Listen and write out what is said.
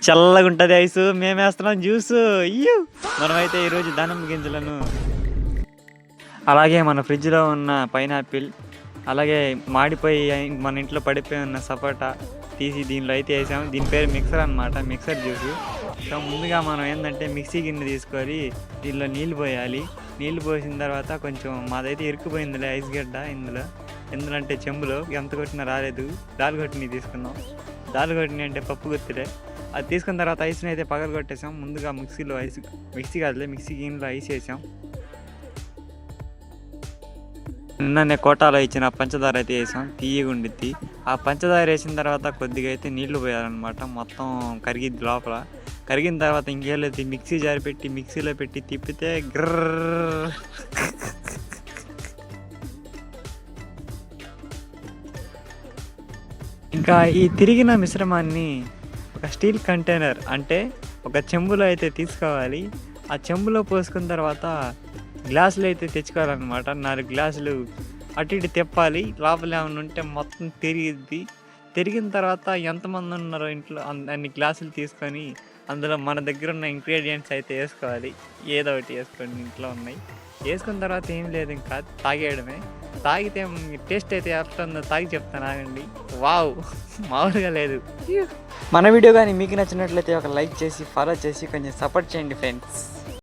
చల్లగా ఉంటుంది ఐస్. మేము వేస్తున్నాం జ్యూస్. అయ్యో మనమైతే ఈరోజు దానిమ్మ గింజలను, అలాగే మన ఫ్రిడ్జ్లో ఉన్న పైనాపిల్, అలాగే మాడిపోయి మన ఇంట్లో పడిపోయి ఉన్న సపోటా తీసి దీనిలో అయితే వేసాము. దీని పేరు మిక్సర్ అనమాట, మిక్సర్ జ్యూస్. సో ముందుగా మనం ఏంటంటే మిక్సీ గిన్నె తీసుకొని దీనిలో నీళ్ళు పోయాలి. నీళ్ళు పోసిన తర్వాత కొంచెం మాదైతే ఇరుక్కుపోయిందిలే ఐస్ గడ్డ ఇందులో అంటే చెంబులో ఎంత కొట్టినా రాలేదు. దాల్ కొట్టిని తీసుకున్నాం. దాల్ కొట్టిని అంటే పప్పు గుత్తిలే. అది తీసుకున్న తర్వాత ఐస్ని అయితే పగలు కొట్టేసాం. ముందుగా మిక్సీ కాదులే, మిక్సీ గిన్నెలో ఐస్ వేసాం. నిన్ననే కోటాలో ఇచ్చిన పంచదార అయితే వేసాం, తీయగా ఉండిద్ది. ఆ పంచదార వేసిన తర్వాత కొద్దిగా అయితే నీళ్లు పోయాలన్నమాట, మొత్తం కరిగిద్ది లోపల. కరిగిన తర్వాత ఇంకేం లేదు, మిక్సీ జారి పెట్టి మిక్సీలో పెట్టి తిప్పితే గ్రర్. ఇంకా ఈ తిరిగిన మిశ్రమాన్ని ఒక స్టీల్ కంటైనర్ అంటే ఒక చెంబులో అయితే తీసుకోవాలి. ఆ చెంబులో పోసుకున్న తర్వాత గ్లాసులు అయితే తెచ్చుకోవాలన్నమాట. 4 గ్లాసులు అటు ఇటు తిప్పాలి. లోపల ఏమైనా ఉంటే మొత్తం తిరిగిద్ది. తిరిగిన తర్వాత ఎంతమంది ఉన్నారో ఇంట్లో అన్ని గ్లాసులు తీసుకొని అందులో మన దగ్గర ఉన్న ఇంగ్రీడియంట్స్ అయితే వేసుకోవాలి. ఏదో ఒకటి వేసుకోండి, ఇంట్లో ఉన్నాయి. వేసుకున్న తర్వాత ఏం లేదు, ఇంకా తాగేయడమే. తాగితే టేస్ట్ అయితే ఎట్లా ఉందో తాగి చెప్తాను, ఆగండి. వావ్, మామూలుగా లేదు. మన వీడియో కానీ మీకు నచ్చినట్లయితే ఒక లైక్ చేసి ఫాలో చేసి కొంచెం సపోర్ట్ చేయండి ఫ్రెండ్స్.